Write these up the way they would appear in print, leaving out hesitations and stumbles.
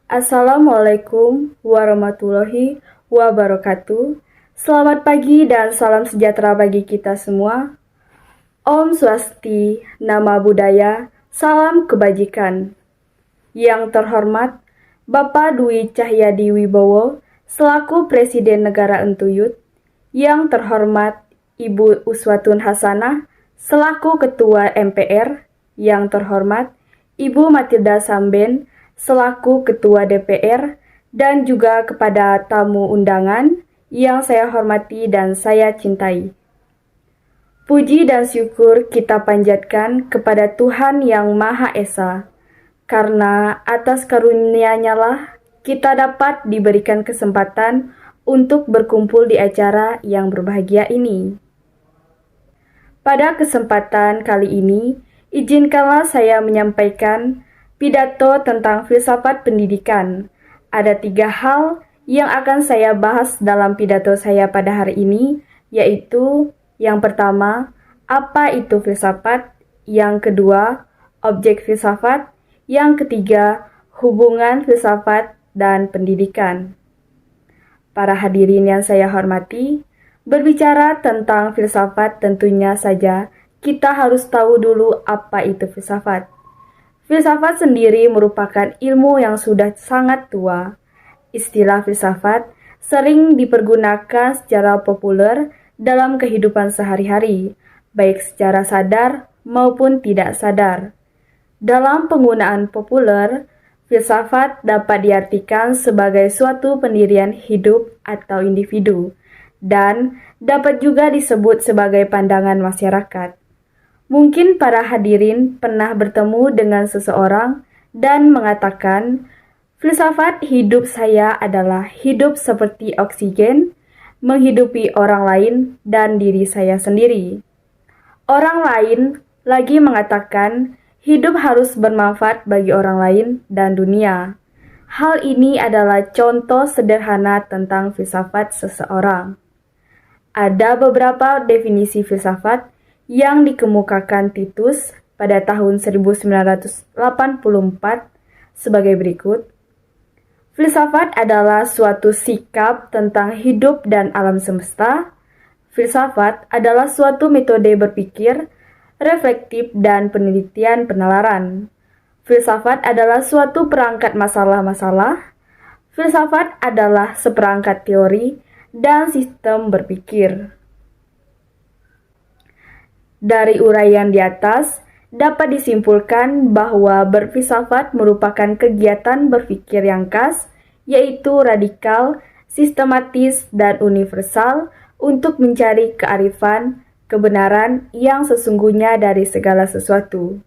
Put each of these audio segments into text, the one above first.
Assalamualaikum warahmatullahi wabarakatuh. Selamat pagi dan salam sejahtera bagi kita semua. Om Swasti, Nama Budaya, Salam Kebajikan. Yang terhormat Bapak Dwi Cahyadi Wibowo selaku Presiden Negara Entuyut. Yang terhormat Ibu Uswatun Hasanah selaku Ketua MPR. Yang terhormat Ibu Matilda Samben selaku Ketua DPR, dan juga kepada tamu undangan yang saya hormati dan saya cintai. Puji dan syukur kita panjatkan kepada Tuhan Yang Maha Esa, karena atas karunia-Nya lah kita dapat diberikan kesempatan untuk berkumpul di acara yang berbahagia ini. Pada kesempatan kali ini, izinkanlah saya menyampaikan pidato tentang filsafat pendidikan. Ada 3 hal yang akan saya bahas dalam pidato saya pada hari ini, yaitu yang pertama, apa itu filsafat? Yang kedua, objek filsafat. Yang ketiga, hubungan filsafat dan pendidikan. Para hadirin yang saya hormati, berbicara tentang filsafat tentunya saja kita harus tahu dulu apa itu filsafat. Filsafat sendiri merupakan ilmu yang sudah sangat tua. Istilah filsafat sering dipergunakan secara populer dalam kehidupan sehari-hari, baik secara sadar maupun tidak sadar. Dalam penggunaan populer, filsafat dapat diartikan sebagai suatu pendirian hidup atau individu, dan dapat juga disebut sebagai pandangan masyarakat. Mungkin para hadirin pernah bertemu dengan seseorang dan mengatakan, filsafat hidup saya adalah hidup seperti oksigen, menghidupi orang lain dan diri saya sendiri. Orang lain lagi mengatakan, hidup harus bermanfaat bagi orang lain dan dunia. Hal ini adalah contoh sederhana tentang filsafat seseorang. Ada beberapa definisi filsafat yang dikemukakan Titus pada tahun 1984 sebagai berikut. Filsafat adalah suatu sikap tentang hidup dan alam semesta. Filsafat adalah suatu metode berpikir, reflektif dan penelitian penalaran. Filsafat adalah suatu perangkat masalah-masalah. Filsafat adalah seperangkat teori dan sistem berpikir. Dari uraian di atas, dapat disimpulkan bahwa berfilsafat merupakan kegiatan berpikir yang khas, yaitu radikal, sistematis, dan universal untuk mencari kearifan, kebenaran yang sesungguhnya dari segala sesuatu.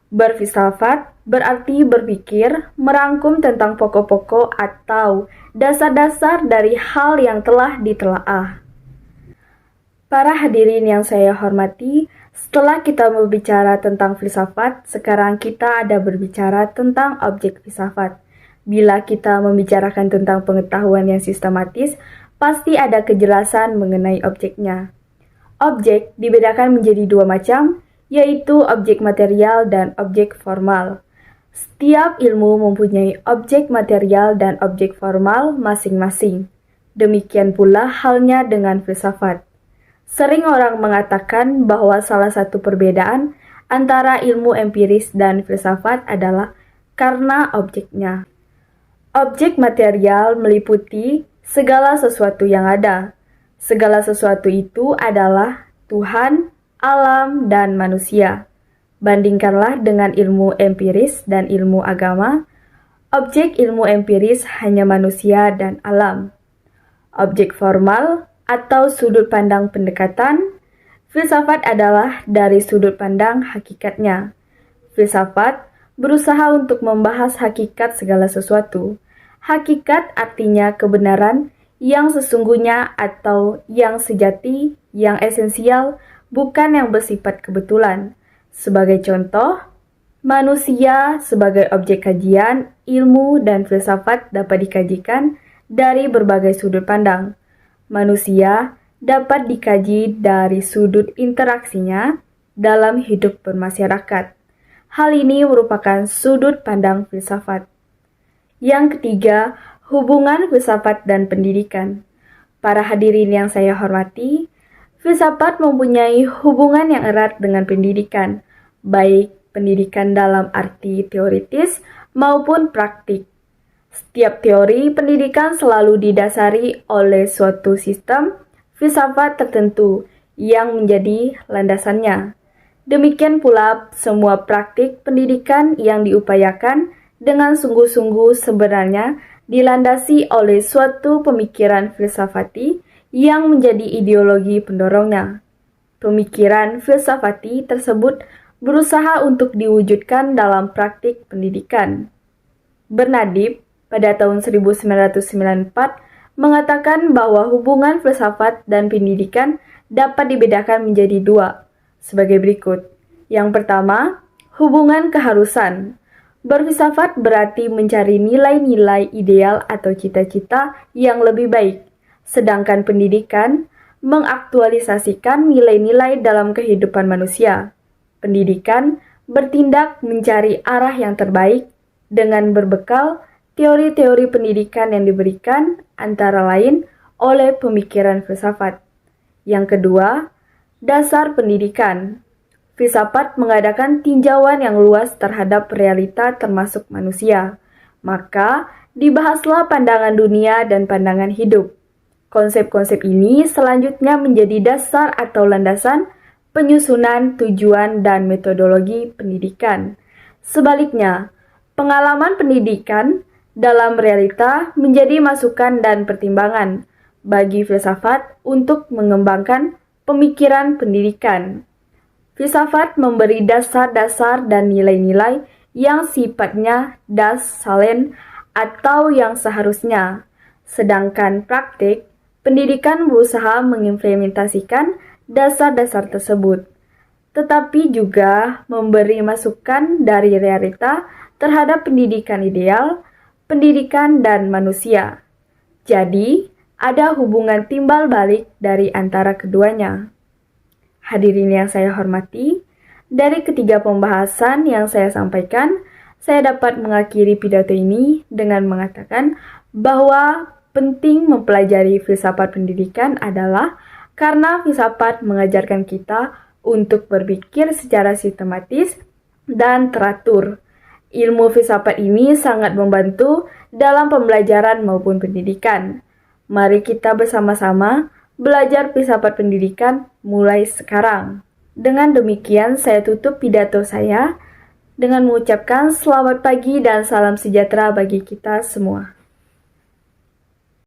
Berfilsafat berarti berpikir, merangkum tentang pokok-pokok atau dasar-dasar dari hal yang telah ditelaah. Para hadirin yang saya hormati, setelah kita berbicara tentang filsafat, sekarang kita ada berbicara tentang objek filsafat. Bila kita membicarakan tentang pengetahuan yang sistematis, pasti ada kejelasan mengenai objeknya. Objek dibedakan menjadi 2 macam, yaitu objek material dan objek formal. Setiap ilmu mempunyai objek material dan objek formal masing-masing. Demikian pula halnya dengan filsafat. Sering orang mengatakan bahwa salah satu perbedaan antara ilmu empiris dan filsafat adalah karena objeknya. Objek material meliputi segala sesuatu yang ada. Segala sesuatu itu adalah Tuhan, alam, dan manusia. Bandingkanlah dengan ilmu empiris dan ilmu agama. Objek ilmu empiris hanya manusia dan alam. Objek formal atau sudut pandang pendekatan, filsafat adalah dari sudut pandang hakikatnya. Filsafat berusaha untuk membahas hakikat segala sesuatu. Hakikat artinya kebenaran yang sesungguhnya atau yang sejati, yang esensial, bukan yang bersifat kebetulan. Sebagai contoh, manusia sebagai objek kajian, ilmu dan filsafat dapat dikajikan dari berbagai sudut pandang. Manusia dapat dikaji dari sudut interaksinya dalam hidup bermasyarakat. Hal ini merupakan sudut pandang filsafat. Yang ketiga, hubungan filsafat dan pendidikan. Para hadirin yang saya hormati, filsafat mempunyai hubungan yang erat dengan pendidikan, baik pendidikan dalam arti teoritis maupun praktik. Setiap teori pendidikan selalu didasari oleh suatu sistem filsafat tertentu yang menjadi landasannya. Demikian pula semua praktik pendidikan yang diupayakan dengan sungguh-sungguh sebenarnya dilandasi oleh suatu pemikiran filsafati yang menjadi ideologi pendorongnya. Pemikiran filsafati tersebut berusaha untuk diwujudkan dalam praktik pendidikan. Bernadib pada tahun 1994 mengatakan bahwa hubungan filsafat dan pendidikan dapat dibedakan menjadi dua, sebagai berikut. Yang pertama, hubungan keharusan. Berfilsafat berarti mencari nilai-nilai ideal atau cita-cita yang lebih baik, sedangkan pendidikan mengaktualisasikan nilai-nilai dalam kehidupan manusia. Pendidikan bertindak mencari arah yang terbaik dengan berbekal teori-teori pendidikan yang diberikan antara lain oleh pemikiran filsafat. Yang kedua, dasar pendidikan. Filsafat mengadakan tinjauan yang luas terhadap realita termasuk manusia. Maka, dibahaslah pandangan dunia dan pandangan hidup. Konsep-konsep ini selanjutnya menjadi dasar atau landasan penyusunan tujuan dan metodologi pendidikan. Sebaliknya, pengalaman pendidikan dalam realita menjadi masukan dan pertimbangan bagi filsafat untuk mengembangkan pemikiran pendidikan. Filsafat memberi dasar-dasar dan nilai-nilai yang sifatnya das salen atau yang seharusnya, sedangkan praktik pendidikan berusaha mengimplementasikan dasar-dasar tersebut, tetapi juga memberi masukan dari realita terhadap pendidikan ideal, pendidikan dan manusia. Jadi, ada hubungan timbal balik dari antara keduanya. Hadirin yang saya hormati, dari ketiga pembahasan yang saya sampaikan, saya dapat mengakhiri pidato ini dengan mengatakan bahwa penting mempelajari filsafat pendidikan adalah karena filsafat mengajarkan kita untuk berpikir secara sistematis dan teratur. Ilmu filsafat ini sangat membantu dalam pembelajaran maupun pendidikan. Mari kita bersama-sama belajar filsafat pendidikan mulai sekarang. Dengan demikian, saya tutup pidato saya dengan mengucapkan selamat pagi dan salam sejahtera bagi kita semua.